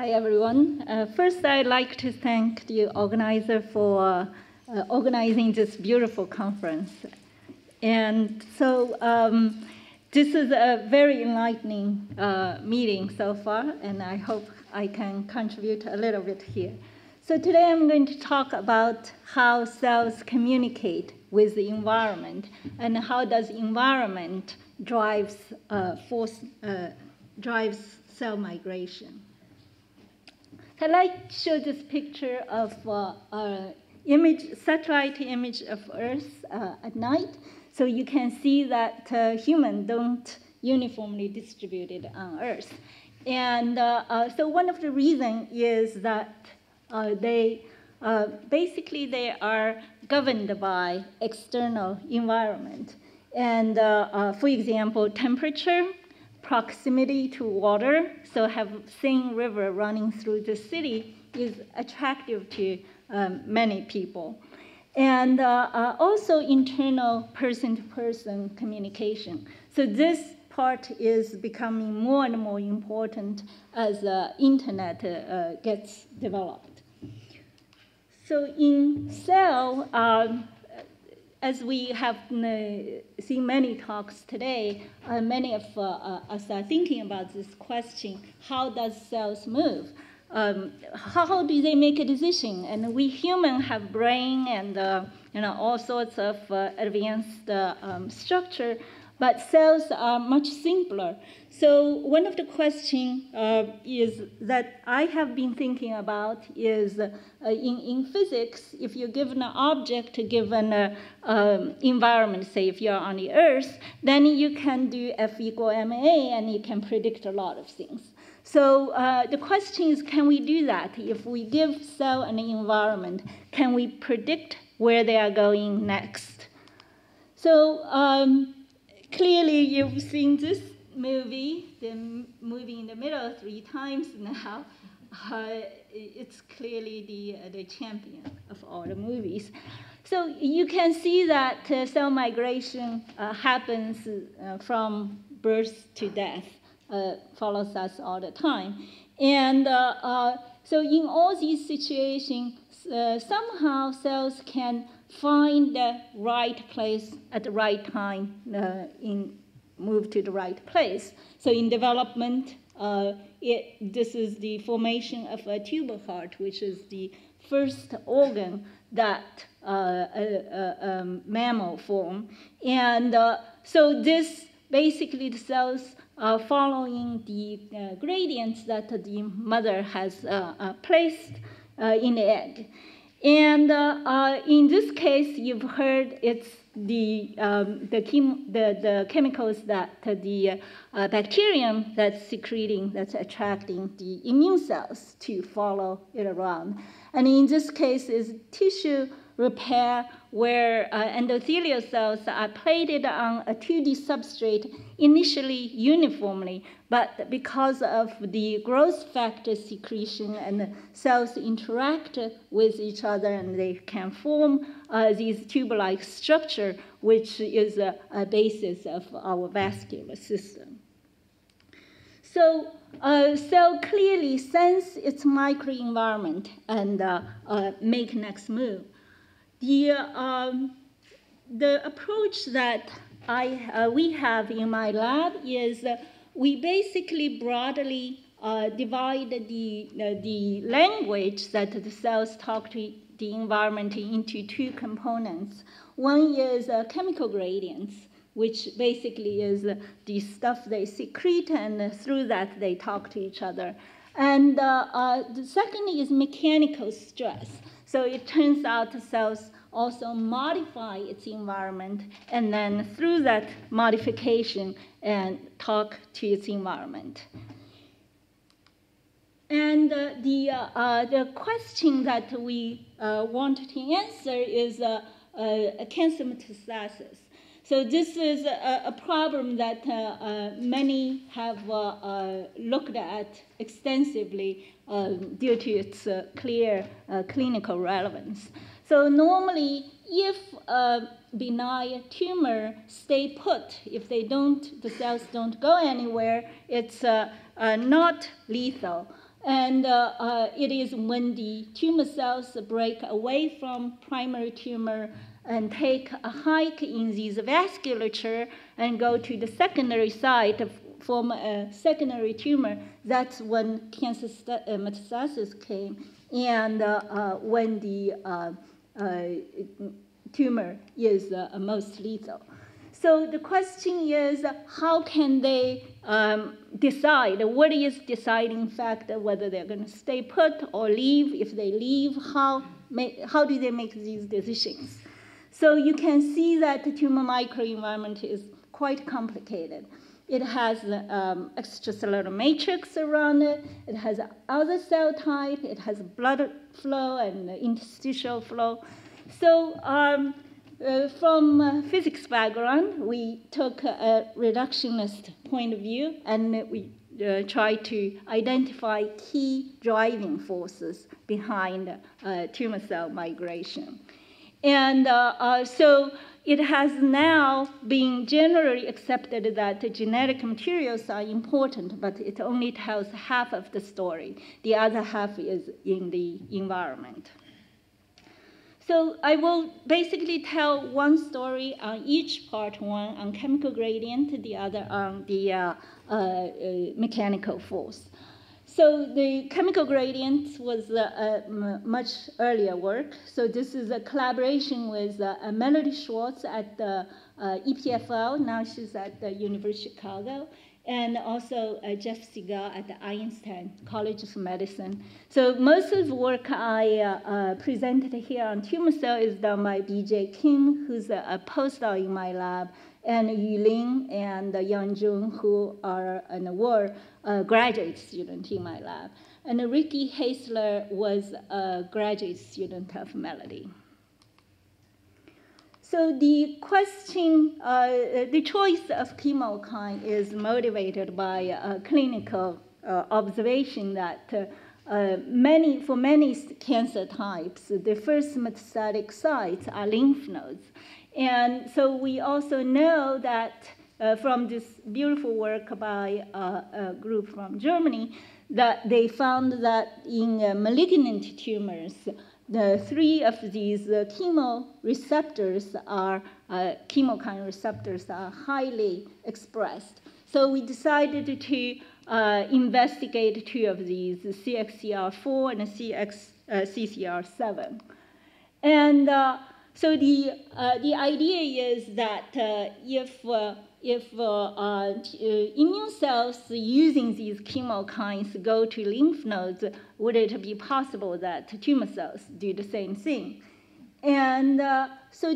Hi, everyone. First, I'd like to thank the organizer for organizing this beautiful conference. And so this is a very enlightening meeting so far, and I hope I can contribute a little bit here. So today I'm going to talk about how cells communicate with the environment and how does environment drives cell migration. I'd like to show this picture of satellite image of Earth at night. So you can see that humans don't uniformly distributed on Earth. And so one of the reasons is that they are governed by external environment. And for example, temperature, proximity to water, so have Seine River running through the city is attractive to many people. And also internal person-to-person communication. So this part is becoming more and more important as the internet gets developed. So in cell, as we have seen many talks today, many of us are thinking about this question, how does cells move? How do they make a decision? And we humans have brain and all sorts of advanced structure, but cells are much simpler. So one of the questions is that I have been thinking about is in physics, if you're given an object, given an environment, say if you're on the Earth, then you can do F equal ma, and you can predict a lot of things. So the question is, can we do that? If we give cell an environment, can we predict where they are going next? So clearly, you've seen this movie, the movie in the middle 3 times now. It's clearly the champion of all the movies. So you can see that cell migration happens from birth to death, follows us all the time. And so in all these situations, somehow cells can find the right place at the right time, move to the right place. So in development, this is the formation of a tuber heart, which is the first organ that mammal form. And so this basically the cells are following the gradients that the mother has placed in the egg. And in this case, you've heard it's the chemicals that the bacterium that's secreting, that's attracting the immune cells to follow it around. And in this case is tissue repair, where endothelial cells are plated on a 2D substrate initially uniformly, but because of the growth factor secretion and the cells interact with each other and they can form these tube-like structure, which is a basis of our vascular system. So cell clearly sense its microenvironment and make next move. The approach that we have in my lab is we basically broadly divide the language that the cells talk to the environment into 2 components. One is chemical gradients, which basically is the stuff they secrete, and through that they talk to each other. And the second is mechanical stress. So it turns out the cells also modify its environment, and then through that modification and talk to its environment. And the question that we want to answer is cancer metastasis. So this is a problem that many have looked at extensively due to its clear clinical relevance. So normally, if a benign tumor stay put, if the cells don't go anywhere, it's not lethal. And it is when the tumor cells break away from primary tumor and take a hike in this vasculature and go to the secondary site, form a secondary tumor. That's when cancer metastasis came, and when the tumor is most lethal. So the question is, how can they decide? What is deciding factor whether they're going to stay put or leave? If they leave, how do they make these decisions? So you can see that the tumor microenvironment is quite complicated. It has extracellular matrix around it. It has other cell type. It has blood flow and interstitial flow. So from physics background, we took a reductionist point of view, and we tried to identify key driving forces behind tumor cell migration. And so it has now been generally accepted that the genetic materials are important, but it only tells half of the story. The other half is in the environment. So I will basically tell one story on each part, one on chemical gradient, the other on the mechanical force. So the chemical gradient was a much earlier work. So this is a collaboration with Melody Schwartz at the EPFL. Now she's at the University of Chicago. And also Jeff Segal at the Einstein College of Medicine. So most of the work I presented here on tumor cell is done by B.J. Kim, who's a postdoc in my lab, and Yulin and Yanjun, who are and were graduate student in my lab. And Ricky Haisler was a graduate student of Melody. So the question, the choice of chemokine is motivated by a clinical observation that for many cancer types, the first metastatic sites are lymph nodes. And so we also know that from this beautiful work by a group from Germany, that they found that in malignant tumors, the three of these chemokine receptors are highly expressed. So we decided to investigate two of these, CXCR4 and CCR7. And so the idea is that if immune cells using these chemokines go to lymph nodes, would it be possible that tumor cells do the same thing? And so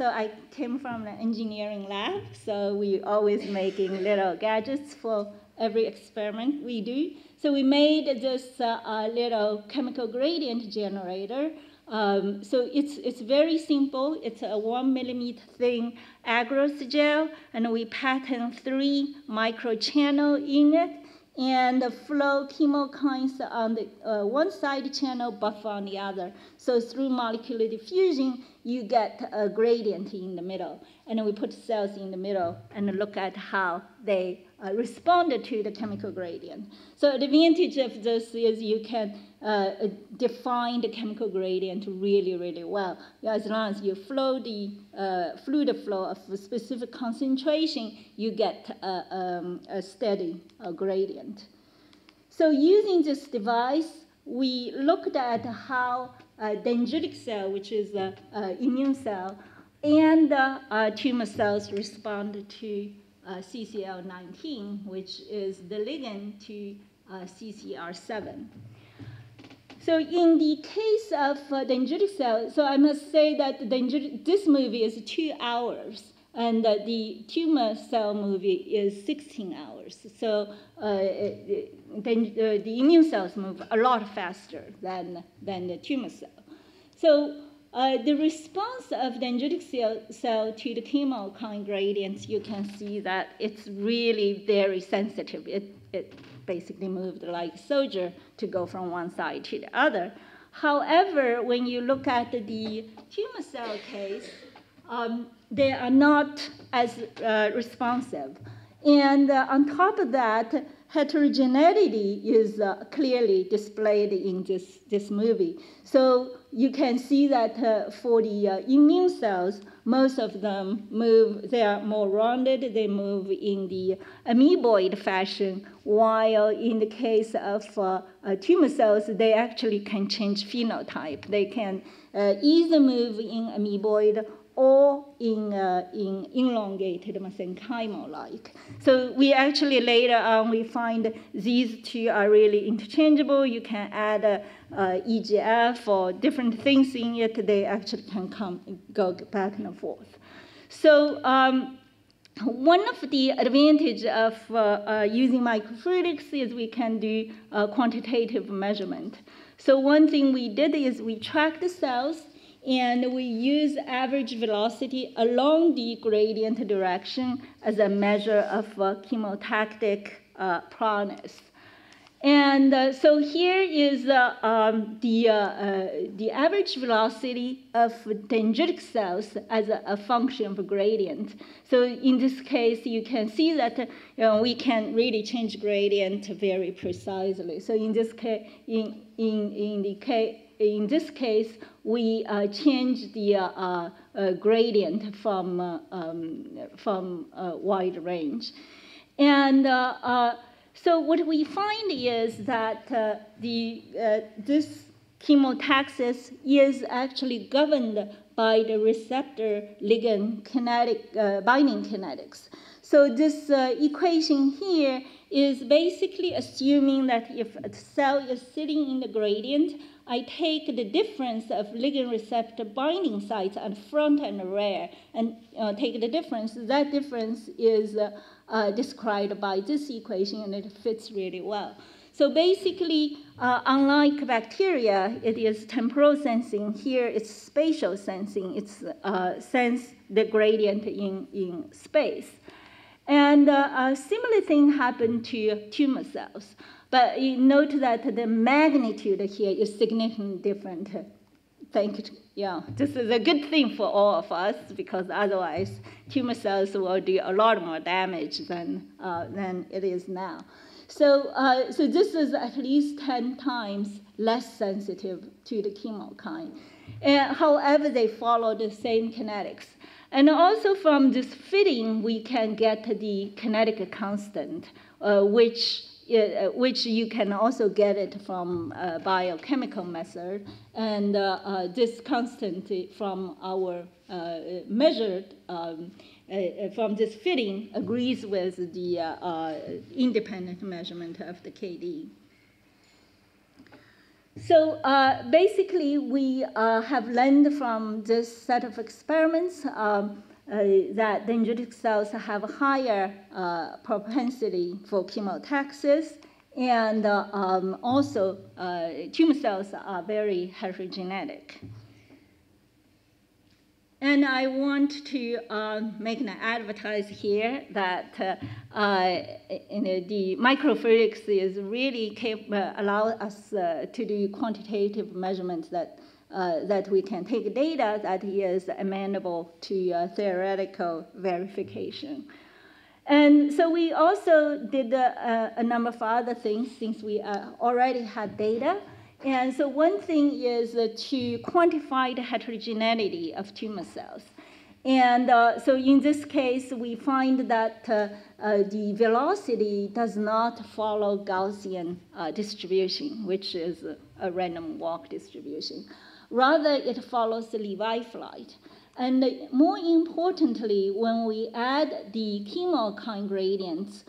I came from an engineering lab, so we always making little gadgets for every experiment we do. So we made this little chemical gradient generator. So it's very simple. It's a 1 millimeter thin agarose gel, and we pattern 3 microchannel in it, and flow chemokines on the one side channel, buffer on the other. So through molecular diffusion, you get a gradient in the middle. And we put cells in the middle and look at how they responded to the chemical gradient. So the advantage of this is you can define the chemical gradient really, really well. As long as you flow the fluid flow of a specific concentration, you get a steady gradient. So using this device, we looked at how dendritic cell, which is an immune cell, and tumor cells respond to CCL19, which is the ligand to CCR7. So in the case of dendritic cells, so I must say that this movie is 2 hours, and the tumor cell movie is 16 hours. So the immune cells move a lot faster than the tumor cell. So the response of dendritic cell to the chemokine gradients, you can see that it's really very sensitive. It basically moved like a soldier to go from one side to the other. However, when you look at the tumor cell case, they are not as responsive. And on top of that, heterogeneity is clearly displayed in this movie. So you can see that for the immune cells, most of them move, they are more rounded, they move in the amoeboid fashion, while in the case of tumor cells, they actually can change phenotype. They can either move in amoeboid or in elongated mesenchymal-like. So we actually later on, we find these two are really interchangeable. You can add EGF or different things in it. They actually can go back and forth. So one of the advantages of using microfluidics is we can do quantitative measurement. So one thing we did is we tracked the cells, and we use average velocity along the gradient direction as a measure of chemotactic proneness. And so here is the average velocity of dendritic cells as a function of a gradient. So in this case, you can see that we can really change gradient very precisely. So in this case, in this case, we change the gradient from wide range. And so what we find is that this chemotaxis is actually governed by the receptor ligand kinetic, binding kinetics. So this equation here is basically assuming that if a cell is sitting in the gradient, I take the difference of ligand receptor binding sites at front and rear and take the difference. That difference is described by this equation, and it fits really well. So basically, unlike bacteria, it is temporal sensing. Here it's spatial sensing. It's sense the gradient in space. And a similar thing happened to tumor cells. But you note that the magnitude here is significantly different. This is a good thing for all of us, because otherwise tumor cells will do a lot more damage than it is now. So, so this is at least 10 times less sensitive to the chemokine. However, they follow the same kinetics. And also from this fitting, we can get the kinetic constant, which you can also get it from a biochemical method. And this constant from our measured, from this fitting, agrees with the independent measurement of the KD. So basically, we have learned from this set of experiments that dendritic cells have a higher propensity for chemotaxis, and also tumor cells are very heterogenetic. And I want to make an advertise here that the microfluidics is really allow us to do quantitative measurements that we can take data that is amenable to theoretical verification. And so we also did a number of other things since we already had data. And so one thing is to quantify the heterogeneity of tumor cells. And so in this case, we find that the velocity does not follow Gaussian distribution, which is a random walk distribution. Rather, it follows the Levi flight. And more importantly, when we add the chemokine gradients,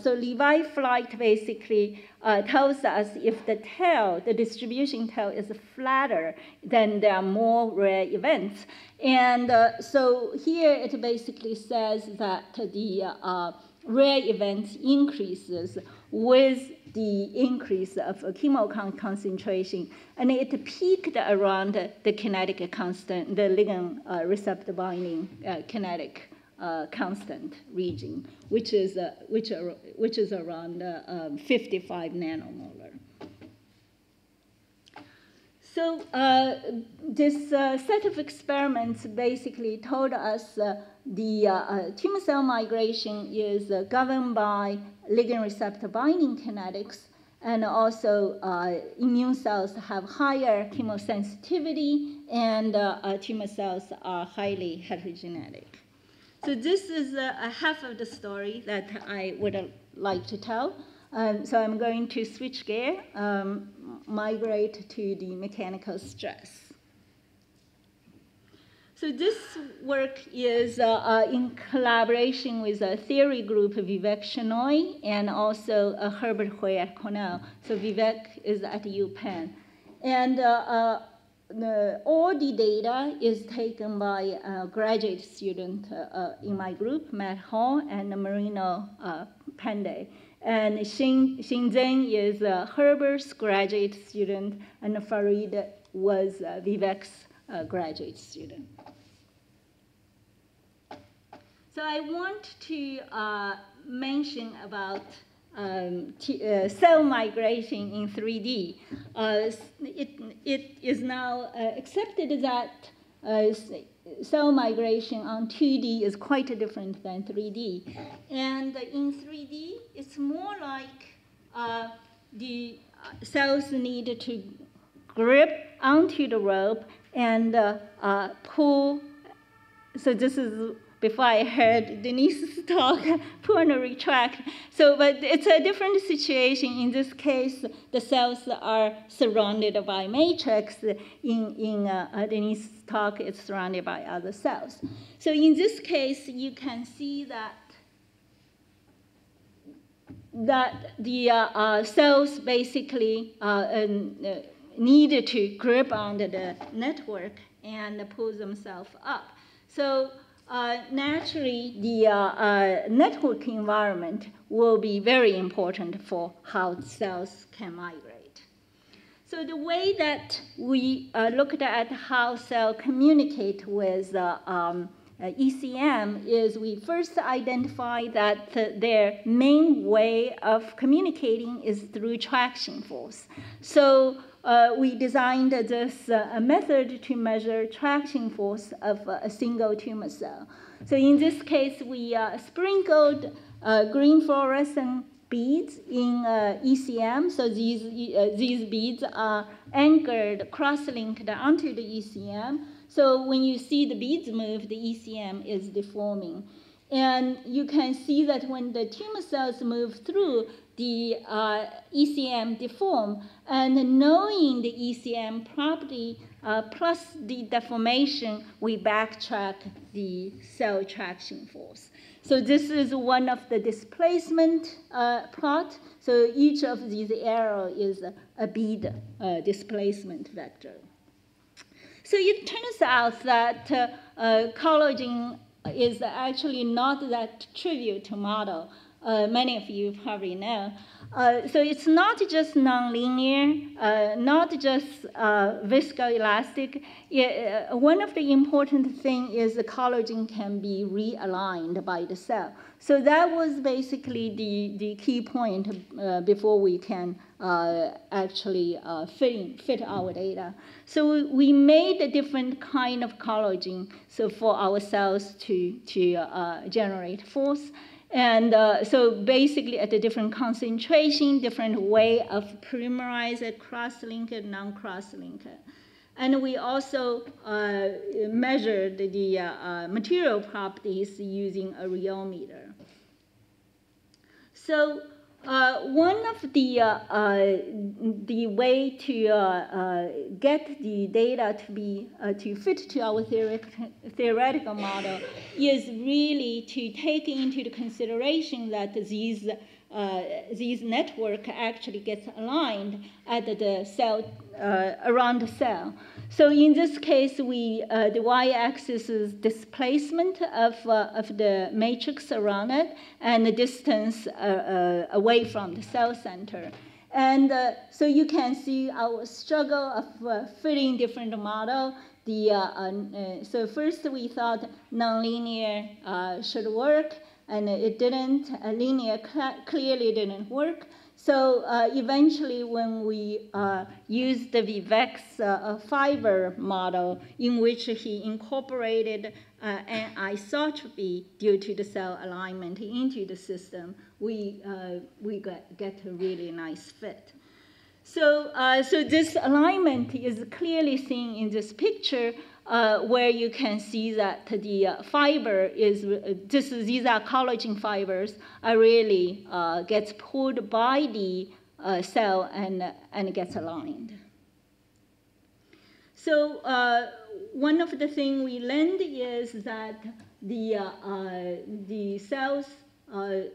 so Levi flight basically tells us if the tail, the distribution tail is flatter, then there are more rare events. And so here it basically says that the rare events increases with the increase of chemokine concentration, and it peaked around the kinetic constant, the ligand receptor binding kinetic constant region, which is around 55 nanomolar. So this set of experiments basically told us the tumor cell migration is governed by ligand receptor binding kinetics, and also immune cells have higher chemosensitivity, and tumor cells are highly heterogenetic. So this is a half of the story that I would like to tell. So I'm going to switch gear, migrate to the mechanical stress. So this work is in collaboration with a theory group, Vivek Shenoy, and also Herbert Hui at Cornell. So Vivek is at UPenn. And all the data is taken by a graduate student in my group, Matt Hall, and Marino Pandey. And Xin Zheng is Herbert's graduate student, and Farid was Vivek's graduate student. So I want to mention about cell migration in 3D. It is now accepted that cell migration on 2D is quite different than 3D. And in 3D, it's more like the cells need to grip onto the rope and pull. So this is before I heard Denise's talk, pull and retract. So, but it's a different situation. In this case, the cells are surrounded by matrix. In Denise's talk, it's surrounded by other cells. So in this case, you can see that the cells basically need to grip onto the network and pull themselves up. So naturally, the network environment will be very important for how cells can migrate. So the way that we looked at how cells communicate with ECM is we first identify that their main way of communicating is through traction force. So we designed this method to measure traction force of a single tumor cell. So in this case, we sprinkled green fluorescent beads in ECM. So these beads are anchored, cross-linked onto the ECM. So when you see the beads move, the ECM is deforming. And you can see that when the tumor cells move through, the ECM deform, and knowing the ECM property plus the deformation, we backtrack the cell traction force. So this is one of the displacement plot. So each of these arrows is a bead displacement vector. So it turns out that collagen is actually not that trivial to model. Many of you probably know. So it's not just nonlinear, not just viscoelastic. One of the important things is the collagen can be realigned by the cell. So that was basically the key point before we can actually fit our data. So we made a different kind of collagen so for our cells to generate force. And so basically at a different concentration, different way of polymerized, cross-linked, non-cross-linked. And we also measured the material properties using a rheometer. So one of the way to get the data to fit to our theoretical model is really to take into the consideration that these network actually gets aligned at the cell around the cell. So in this case, the y-axis is displacement of the matrix around it and the distance away from the cell center. And so you can see our struggle of fitting different model. So first we thought nonlinear should work, and it didn't. Linear clearly didn't work. So eventually, when we used the Vivek's fiber model, in which he incorporated an isotropy due to the cell alignment into the system, we get a really nice fit. So, so this alignment is clearly seen in this picture, where you can see that the fiber is, these are collagen fibers, really gets pulled by the cell and gets aligned. So one of the things we learned is that the cells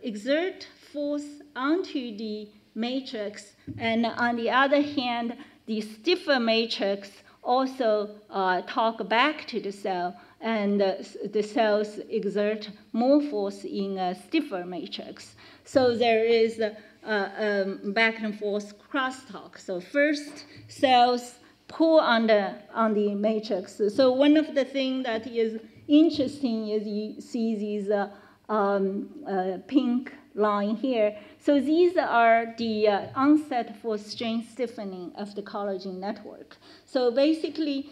exert force onto the matrix, and on the other hand, the stiffer matrix also talk back to the cell, and the cells exert more force in a stiffer matrix. So there is a back and forth crosstalk. So first, cells pull on the matrix. So one of the things that is interesting is you see these pink line here. So these are the onset for strain stiffening of the collagen network. So basically,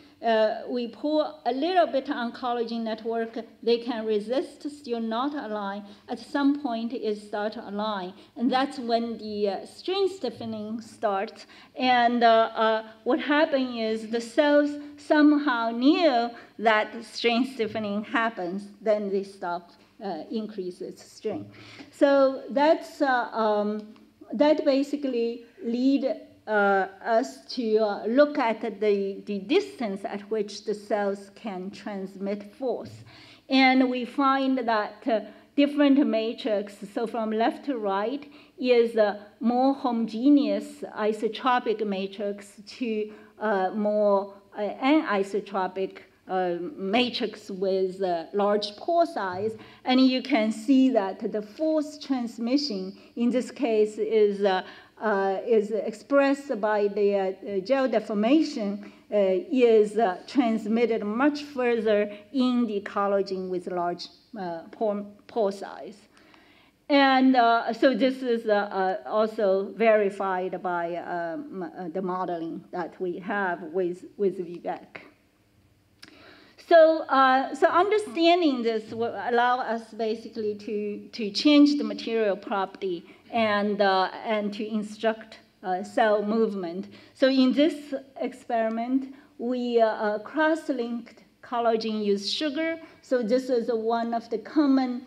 we pull a little bit on collagen network. They can resist, still not align. At some point, it starts to align. And that's when the strain stiffening starts. And what happens is the cells somehow knew that strain stiffening happens. Then they stop. Increase its strain. So that's, that basically lead us to look at the distance at which the cells can transmit force. And we find that different matrix, so from left to right, is a more homogeneous isotropic matrix to more anisotropic matrix with large pore size, and you can see that the force transmission in this case is expressed by the gel deformation is transmitted much further in the collagen with large pore size. And so this is also verified by the modeling that we have with Vivek. So, so understanding this will allow us basically to change the material property and to instruct cell movement. So in this experiment, we cross-linked collagen with sugar. So this is one of the common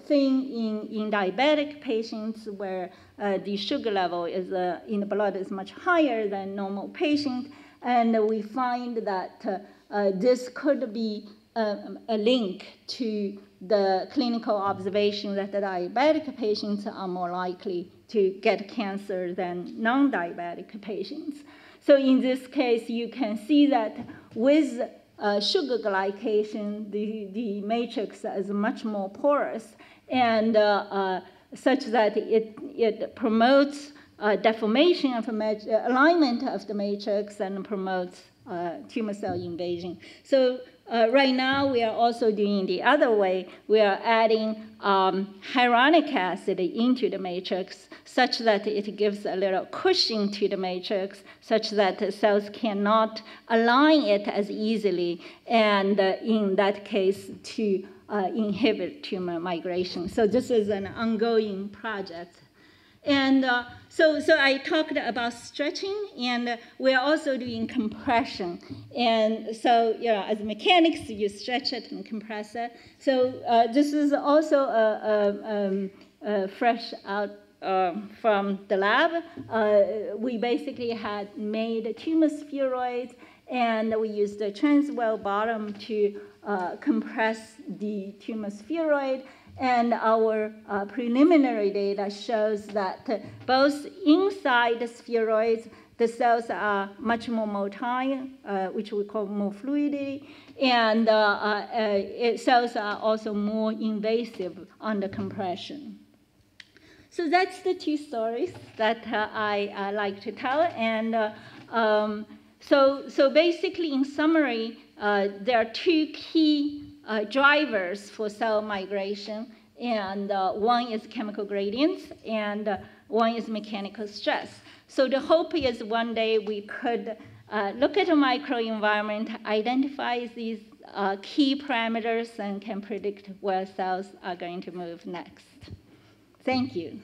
thing in diabetic patients where the sugar level is in the blood is much higher than normal patient, and we find that this could be a link to the clinical observation that the diabetic patients are more likely to get cancer than non-diabetic patients. So in this case, you can see that with sugar glycation, the matrix is much more porous, and such that it promotes deformation of alignment of the matrix and promotes tumor cell invasion. So right now, we are also doing the other way. We are adding hyaluronic acid into the matrix such that it gives a little cushion to the matrix, such that the cells cannot align it as easily, and in that case, to inhibit tumor migration. So this is an ongoing project. And so I talked about stretching, and we're also doing compression. And so, as mechanics, you stretch it and compress it. So this is also fresh out from the lab. We basically had made tumor spheroids, and we used the transwell bottom to compress the tumor spheroid. And our preliminary data shows that both inside the spheroids, the cells are much more motile, which we call more fluidity, and cells are also more invasive under compression. So that's the two stories that I like to tell. And so basically, in summary, there are two key drivers for cell migration, and one is chemical gradients, and one is mechanical stress. So the hope is one day we could look at a microenvironment, identify these key parameters, and can predict where cells are going to move next. Thank you.